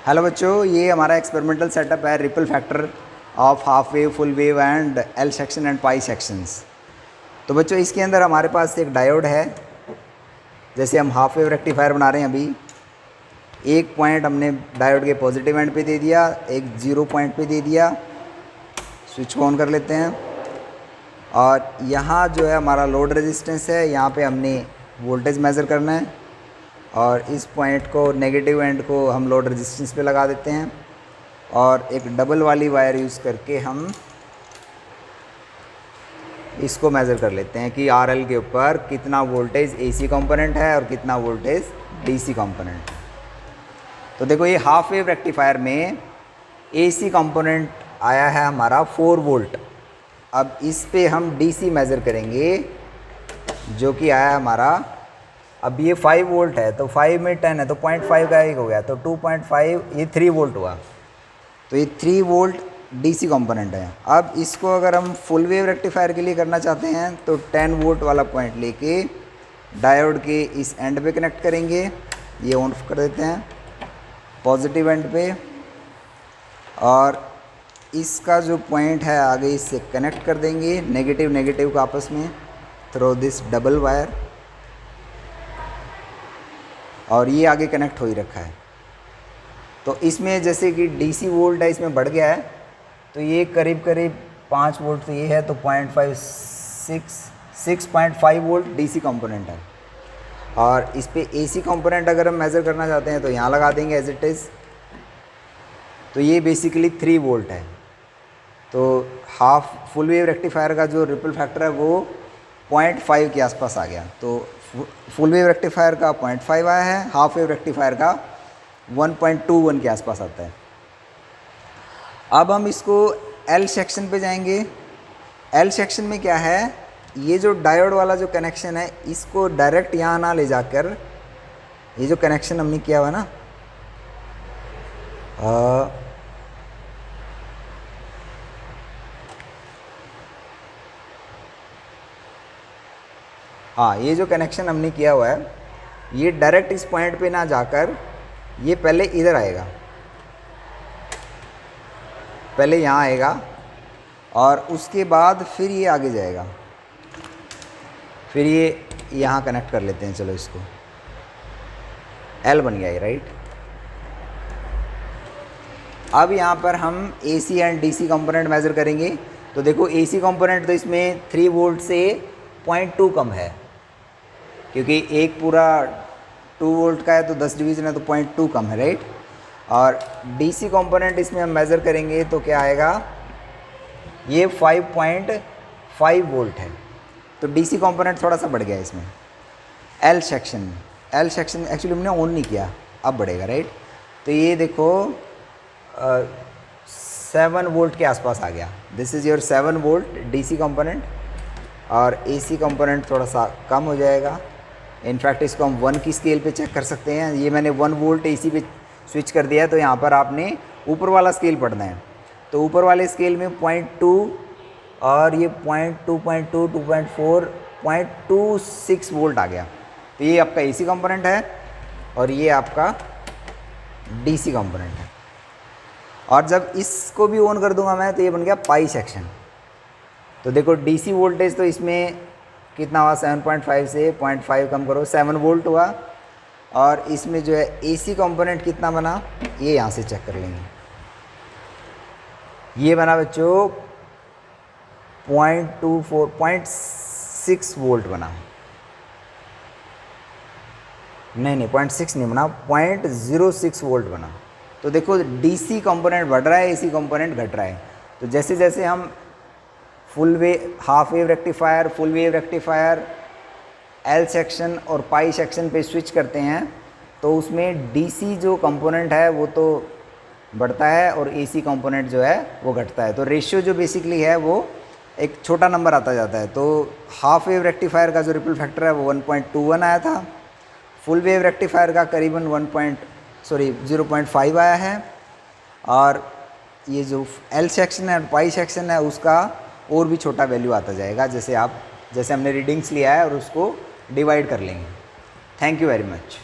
Hello बच्चों, ये हमारा एक्सपेरिमेंटल सेटअप है ripple factor of half wave, full wave and L section and pi sections. तो बच्चों इसके अंदर हमारे पास एक डायोड है। जैसे हम हाफ वेव रेक्टिफायर बना रहे हैं, अभी एक पॉइंट हमने डायोड के पॉजिटिव एंड पे दे दिया, एक जीरो पॉइंट पे दे दिया। स्विच को ऑन कर लेते हैं और यहाँ जो है हमारा लोड रेजिस्टेंस है, यहाँ पे हमने वोल्टेज मेज़र करना है और इस पॉइंट को नेगेटिव एंड को हम लोड रेजिस्टेंस पे लगा देते हैं और एक डबल वाली वायर यूज़ करके हम इसको मेज़र कर लेते हैं कि आरएल के ऊपर कितना वोल्टेज एसी कंपोनेंट है और कितना वोल्टेज डीसी कंपोनेंट। तो देखो ये हाफ वेव रेक्टिफायर में एसी कंपोनेंट आया है हमारा 4 वोल्ट। अब इस पे हम डीसी मेज़र करेंगे जो कि आया हमारा, अब ये 5 वोल्ट है तो 5 में 10 है तो 0.5 का एक हो गया, तो 2.5 ये 3 वोल्ट हुआ। तो ये 3 वोल्ट डीसी कंपोनेंट है। अब इसको अगर हम फुल वेव रेक्टिफायर के लिए करना चाहते हैं तो 10 वोल्ट वाला पॉइंट लेके डायोड के इस एंड पे कनेक्ट करेंगे। ये ऑन कर देते हैं पॉजिटिव एंड पे, और इसका जो पॉइंट है आगे इससे कनेक्ट कर देंगे नेगेटिव नेगेटिव का आपस में थ्रू दिस डबल वायर, और ये आगे कनेक्ट हो ही रखा है। तो इसमें जैसे कि डीसी वोल्ट है इसमें बढ़ गया है, तो ये करीब करीब 5 वोल्ट तो ये है, तो 6.5 वोल्ट डीसी कंपोनेंट है। और इस पे एसी कंपोनेंट अगर हम मेज़र करना चाहते हैं तो यहाँ लगा देंगे एज इट इज़। तो ये बेसिकली 3 वोल्ट है। तो हाफ फुल वेव रेक्टिफायर का जो रिपल फैक्टर है वो 0.5 के आसपास आ गया। तो फुल वेव रेक्टिफायर का 0.5 आया है, हाफ वेव रेक्टिफायर का 1.21 के आसपास आता है। अब हम इसको एल सेक्शन पे जाएंगे। एल सेक्शन में क्या है, ये जो डायोड वाला जो कनेक्शन है इसको डायरेक्ट यहाँ ना ले जाकर, ये जो कनेक्शन हमने किया हुआ ना, हाँ, ये जो कनेक्शन हमने किया हुआ है ये डायरेक्ट इस पॉइंट पे ना जाकर ये पहले इधर आएगा, पहले यहाँ आएगा और उसके बाद फिर ये आगे जाएगा, फिर ये यहाँ कनेक्ट कर लेते हैं। चलो इसको एल बन गया ये, राइट। अब यहाँ पर हम AC and DC component measure करेंगे। तो देखो एसी कंपोनेंट तो इसमें 3 वोल्ट से 0.2 कम है, क्योंकि एक पूरा 2 वोल्ट का है तो 10 डिवीज़न है तो 0.2 कम है, राइट। और डीसी कंपोनेंट इसमें हम मेज़र करेंगे तो क्या आएगा, ये 5.5 वोल्ट है। तो डीसी कंपोनेंट थोड़ा सा बढ़ गया इसमें। एल सेक्शन एक्चुअली हमने ऑन नहीं किया, अब बढ़ेगा, राइट। तो ये देखो 7 वोल्ट के आसपास आ गया। This is your 7 volt DC component, और एसी कंपोनेंट थोड़ा सा कम हो जाएगा। इनफैक्ट इसको हम 1 की स्केल पे चेक कर सकते हैं। ये मैंने 1 वोल्ट एसी पे स्विच कर दिया है, तो यहाँ पर आपने ऊपर वाला स्केल पढ़ना है। तो ऊपर वाले स्केल में 0.2 और ये 0.2, 2.4, 0.26 वोल्ट आ गया। तो ये आपका एसी कंपोनेंट है और ये आपका डीसी कंपोनेंट है। और जब इसको भी ऑन कर दूंगा मैं तो ये बन गया पाई सेक्शन। तो देखो डीसी वोल्टेज तो इसमें कितना हुआ, 7.5 से 0.5 कम करो 7 वोल्ट हुआ। और इसमें जो है एसी कंपोनेंट कितना बना, ये यहाँ से चेक कर लेंगे। ये बना बच्चों 0.6 वोल्ट बना। नहीं 0.6 नहीं बना, 0.06 वोल्ट बना। तो देखो डीसी कंपोनेंट बढ़ रहा है, एसी कंपोनेंट घट रहा है। तो जैसे जैसे हम full wave, half wave rectifier, full wave rectifier, L section और पाई सेक्शन पे स्विच करते हैं तो उसमें डीसी जो कंपोनेंट है वो तो बढ़ता है और एसी कंपोनेंट जो है वो घटता है। तो रेशियो जो बेसिकली है वो एक छोटा नंबर आता जाता है। तो हाफ वेव रेक्टिफायर का जो रिपल फैक्टर है वो 1.21 आया था, फुल वेव रेक्टिफायर का करीबन 0.5 आया है, और ये जो एल सेक्शन है और पाई सेक्शन है उसका और भी छोटा वैल्यू आता जाएगा, जैसे हमने रीडिंग्स लिया है और उसको डिवाइड कर लेंगे। Thank you very much.